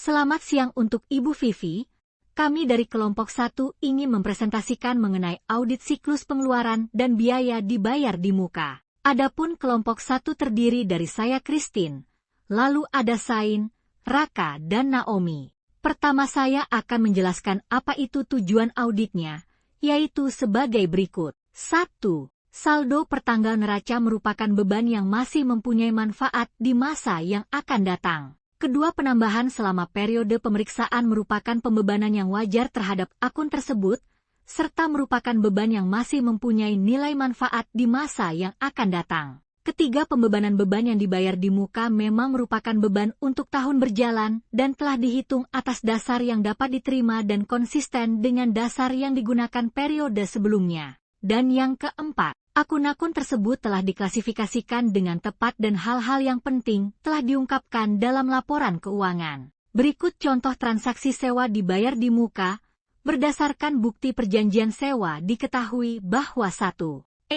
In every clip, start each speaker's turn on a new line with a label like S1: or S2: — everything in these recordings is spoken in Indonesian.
S1: Selamat siang untuk Ibu Vivi. Kami dari kelompok 1 ingin mempresentasikan mengenai audit siklus pengeluaran dan biaya dibayar di muka. Adapun kelompok 1 terdiri dari saya Christine, lalu ada Sain, Raka, dan Naomi. Pertama saya akan menjelaskan apa itu tujuan auditnya, yaitu sebagai berikut. 1. Saldo pertanggal neraca merupakan beban yang masih mempunyai manfaat di masa yang akan datang. Kedua, penambahan selama periode pemeriksaan merupakan pembebanan yang wajar terhadap akun tersebut, serta merupakan beban yang masih mempunyai nilai manfaat di masa yang akan datang. Ketiga, pembebanan beban yang dibayar di muka memang merupakan beban untuk tahun berjalan dan telah dihitung atas dasar yang dapat diterima dan konsisten dengan dasar yang digunakan periode sebelumnya. Dan yang keempat, akun-akun tersebut telah diklasifikasikan dengan tepat dan hal-hal yang penting telah diungkapkan dalam laporan keuangan. Berikut contoh transaksi sewa dibayar di muka. Berdasarkan bukti perjanjian sewa diketahui bahwa 1.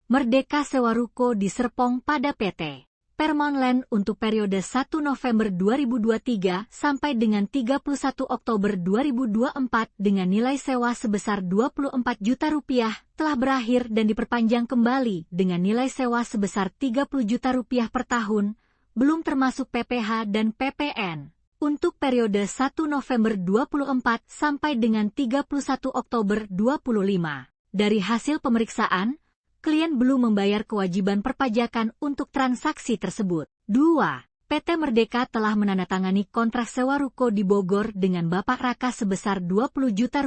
S1: Merdeka sewa ruko di Serpong pada PT Paramount Land untuk periode 1 November 2023 sampai dengan 31 Oktober 2024 dengan nilai sewa sebesar Rp24 juta telah berakhir dan diperpanjang kembali dengan nilai sewa sebesar Rp30 juta per tahun, belum termasuk PPh dan PPN. Untuk periode 1 November 2024 sampai dengan 31 Oktober 2025. Dari hasil pemeriksaan, klien belum membayar kewajiban perpajakan untuk transaksi tersebut. 2. PT Merdeka telah menandatangani kontrak sewa ruko di Bogor dengan Bapak Raka sebesar Rp20 juta,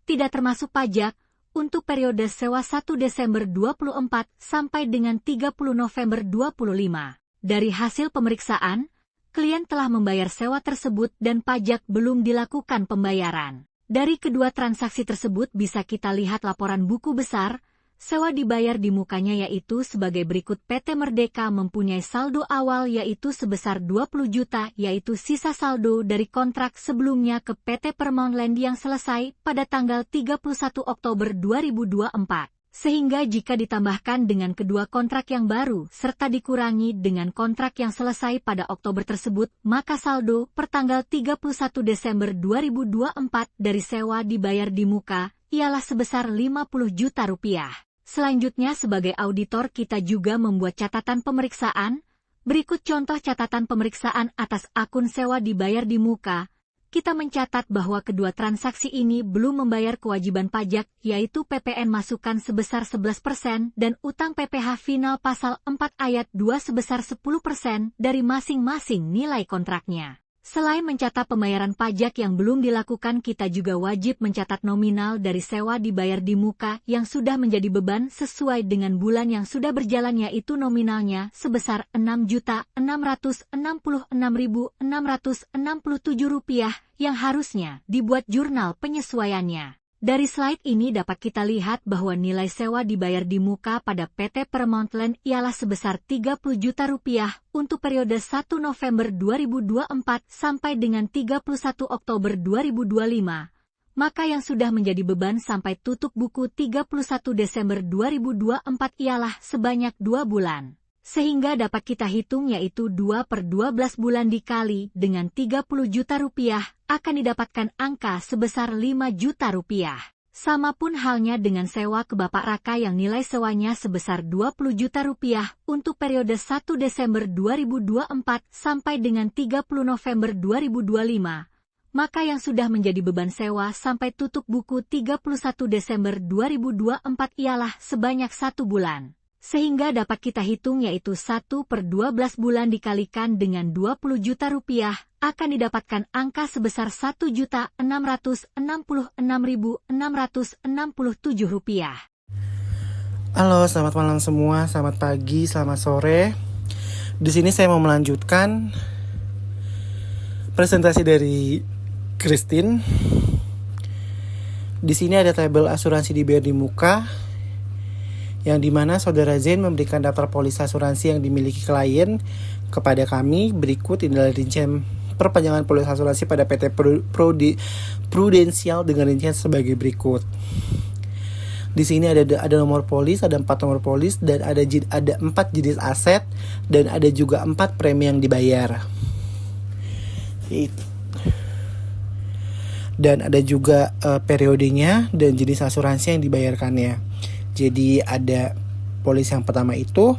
S1: tidak termasuk pajak, untuk periode sewa 1 Desember 2024 sampai dengan 30 November 2025. Dari hasil pemeriksaan, klien telah membayar sewa tersebut dan pajak belum dilakukan pembayaran. Dari kedua transaksi tersebut bisa kita lihat laporan buku besar. Sewa dibayar di mukanya yaitu sebagai berikut. PT Merdeka mempunyai saldo awal yaitu sebesar Rp20 juta yaitu sisa saldo dari kontrak sebelumnya ke PT Paramount Land yang selesai pada tanggal 31 Oktober 2024. Sehingga jika ditambahkan dengan kedua kontrak yang baru serta dikurangi dengan kontrak yang selesai pada Oktober tersebut, maka saldo per tanggal 31 Desember 2024 dari sewa dibayar di muka ialah sebesar Rp50 juta. Selanjutnya sebagai auditor kita juga membuat catatan pemeriksaan. Berikut contoh catatan pemeriksaan atas akun sewa dibayar di muka. Kita mencatat bahwa kedua transaksi ini belum membayar kewajiban pajak yaitu PPN masukan sebesar 11% dan utang PPh final pasal 4 ayat 2 sebesar 10% dari masing-masing nilai kontraknya. Selain mencatat pembayaran pajak yang belum dilakukan, kita juga wajib mencatat nominal dari sewa dibayar di muka yang sudah menjadi beban sesuai dengan bulan yang sudah berjalan yaitu nominalnya sebesar Rp6.666.667 yang harusnya dibuat jurnal penyesuaiannya. Dari slide ini dapat kita lihat bahwa nilai sewa dibayar di muka pada PT Paramount Land ialah sebesar Rp30 juta untuk periode 1 November 2024 sampai dengan 31 Oktober 2025. Maka yang sudah menjadi beban sampai tutup buku 31 Desember 2024 ialah sebanyak 2 bulan. Sehingga dapat kita hitung yaitu 2/12 bulan dikali dengan Rp30 juta akan didapatkan angka sebesar Rp5 juta. Sama pun halnya dengan sewa ke Bapak Raka yang nilai sewanya sebesar Rp20 juta untuk periode 1 Desember 2024 sampai dengan 30 November 2025. Maka yang sudah menjadi beban sewa sampai tutup buku 31 Desember 2024 ialah sebanyak 1 bulan. Sehingga dapat kita hitung yaitu 1/12 bulan dikalikan dengan Rp20 juta akan didapatkan angka sebesar Rp1.666.667.
S2: Halo, selamat malam semua, selamat pagi, selamat sore. Di sini saya mau melanjutkan presentasi dari Christine. Di sini ada tabel asuransi dibayar di muka, yang dimana Saudara Zain memberikan daftar polis asuransi yang dimiliki klien kepada kami. Berikut ini adalah rincian perpanjangan polis asuransi pada PT Prudential dengan rincian sebagai berikut. Di sini ada nomor polis, ada 4 nomor polis, dan ada 4 jenis aset, dan ada juga 4 premi yang dibayar. Dan ada juga periodenya dan jenis asuransi yang dibayarkannya. Jadi ada polis yang pertama itu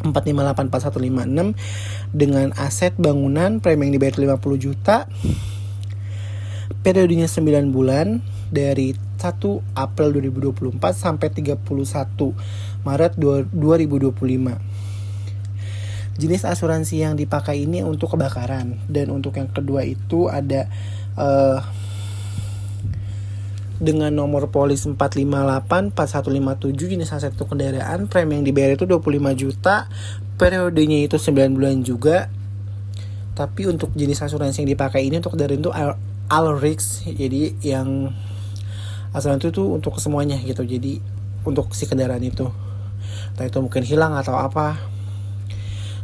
S2: 4584156 dengan aset bangunan, premi yang dibayar 50 juta. Periodenya 9 bulan dari 1 April 2024 sampai 31 Maret 2025. Jenis asuransi yang dipakai ini untuk kebakaran, dan untuk yang kedua itu ada dengan nomor polis 4584157 jenis aset untuk kendaraan, premi yang dibayar itu 25 juta, periodenya itu 9 bulan juga. Tapi untuk jenis asuransi yang dipakai ini untuk kendaraan itu all risks, jadi yang asuransi itu untuk semuanya gitu, jadi untuk si kendaraan itu, entah itu mungkin hilang atau apa.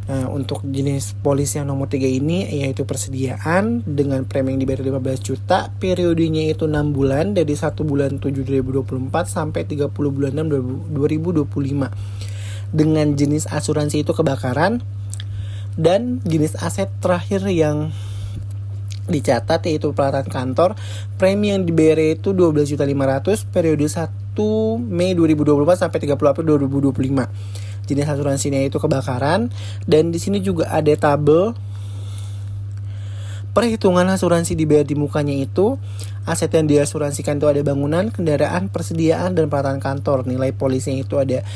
S2: Nah, untuk jenis polis yang nomor 3 ini yaitu persediaan dengan premi yang dibayar 15 juta, periodenya itu 6 bulan dari 1 bulan 7 2024 sampai 30 bulan 6 2025. Dengan jenis asuransi itu kebakaran, dan jenis aset terakhir yang dicatat yaitu peralatan kantor, premi yang dibayar itu 12.500.000, periode 1 Mei 2024 sampai 30 April 2025. Jenis asuransinya itu kebakaran, dan di sini juga ada tabel perhitungan asuransi dibayar di mukanya itu. Aset yang diasuransikan itu ada bangunan, kendaraan, persediaan, dan peralatan kantor. Nilai polisnya itu ada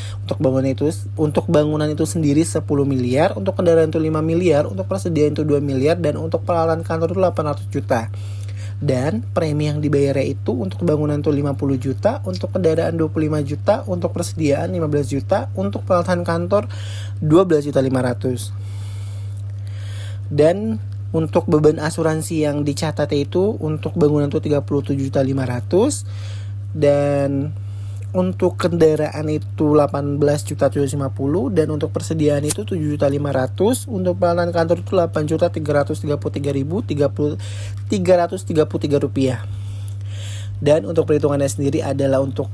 S2: untuk bangunan itu sendiri 10 miliar, untuk kendaraan itu 5 miliar, untuk persediaan itu 2 miliar, dan untuk peralatan kantor itu 800 juta. Dan premi yang dibayarnya itu untuk bangunan itu 50 juta, untuk kendaraan 25 juta, untuk persediaan 15 juta, untuk peralatan kantor 12.500.000. Dan untuk beban asuransi yang dicatat itu untuk bangunan itu 37.500.000, dan untuk kendaraan itu 18.750.000, dan untuk persediaan itu 7.500.000, untuk peralatan kantor itu 8.333.333 rupiah. Dan untuk perhitungannya sendiri adalah untuk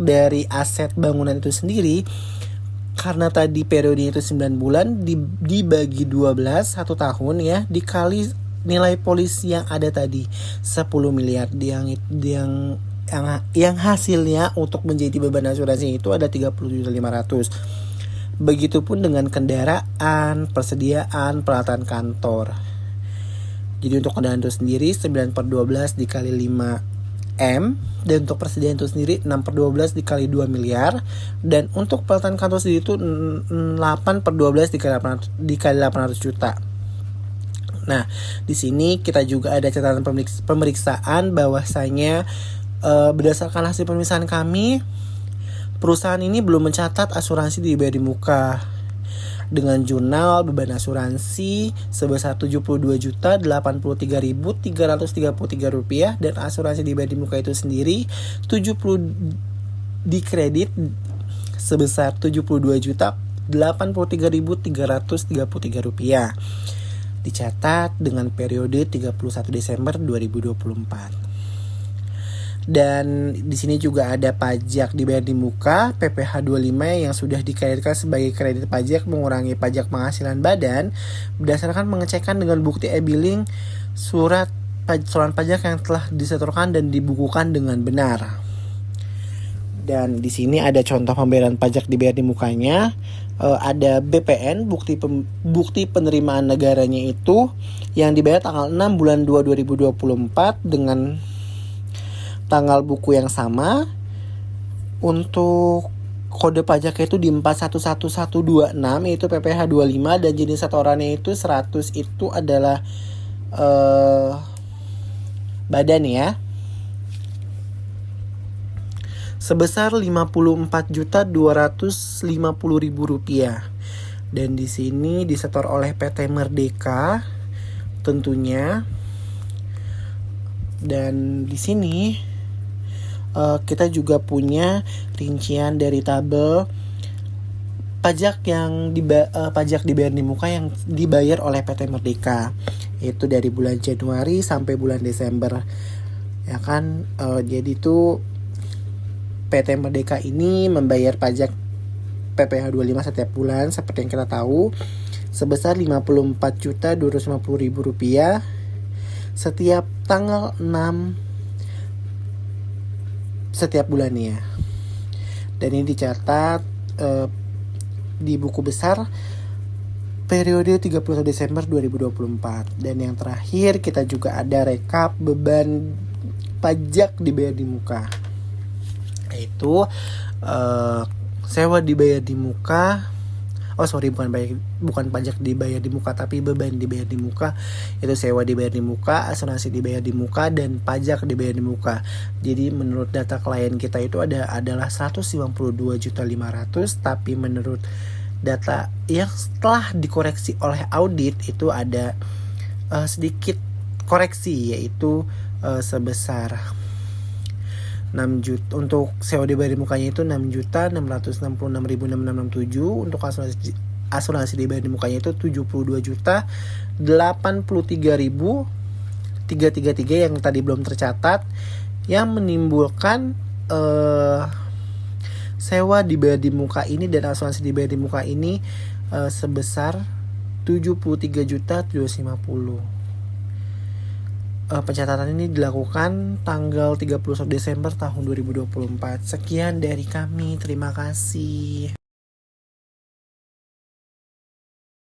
S2: dari aset bangunan itu sendiri, karena tadi periodenya itu 9 bulan dibagi 12 1 tahun ya, dikali nilai polis yang ada tadi 10 miliar yang hasilnya untuk menjadi beban asuransi itu ada 37.500. Begitupun dengan kendaraan, persediaan, peralatan kantor. Jadi untuk kendaraan itu sendiri 9/12 dikali 5 M, dan untuk persediaan itu sendiri 6/12 dikali 2 miliar, dan untuk peralatan kantor sendiri itu 8/12 dikali 800 juta. Nah, di sini kita juga ada catatan pemeriksaan bahwasanya berdasarkan hasil pemeriksaan kami, perusahaan ini belum mencatat asuransi dibayar di muka dengan jurnal beban asuransi sebesar 72.083.333 rupiah, dan asuransi dibayar di muka itu sendiri 70 dikredit sebesar 72.083.333 rupiah, dicatat dengan periode 31 Desember 2024. Dan di sini juga ada pajak dibayar di muka PPh 25 yang sudah dikaitkan sebagai kredit pajak mengurangi pajak penghasilan badan berdasarkan pengecekan dengan bukti e-billing surat pajak yang telah disetorkan dan dibukukan dengan benar. Dan di sini ada contoh pembayaran pajak dibayar di mukanya. Ada BPN, bukti penerimaan negaranya itu yang dibayar tanggal 6 bulan 2 2024 dengan tanggal buku yang sama. Untuk kode pajaknya itu di 411126 yaitu PPh 25, dan jenis setorannya itu 100 itu adalah badan ya, sebesar 54.250.000 rupiah. Dan di sini disetor oleh PT Merdeka tentunya. Dan di sini kita juga punya rincian dari tabel pajak pajak dibayar di muka yang dibayar oleh PT Merdeka, yaitu dari bulan Januari sampai bulan Desember ya kan. Jadi itu PT Merdeka ini membayar pajak PPh 25 setiap bulan seperti yang kita tahu sebesar Rp54.250.000 setiap tanggal 6 setiap bulannya. Dan ini dicatat di buku besar periode 31 Desember 2024. Dan yang terakhir kita juga ada rekap beban pajak dibayar di muka, yaitu sewa dibayar di muka. Bukan pajak dibayar di muka, tapi beban dibayar di muka. Itu sewa dibayar di muka, asuransi dibayar di muka, dan pajak dibayar di muka. Jadi menurut data klien kita itu adalah 152.500.000, tapi menurut data yang setelah dikoreksi oleh audit itu ada sedikit koreksi, yaitu sebesar 6 juta. Untuk sewa dibayar di mukanya itu 6.666.667. Untuk asuransi dibayar di mukanya itu 72.083.333 yang tadi belum tercatat, yang menimbulkan sewa dibayar di muka ini dan asuransi dibayar di muka ini sebesar 73.250. Pencatatan ini dilakukan tanggal 31 Desember tahun 2024. Sekian dari kami, terima kasih.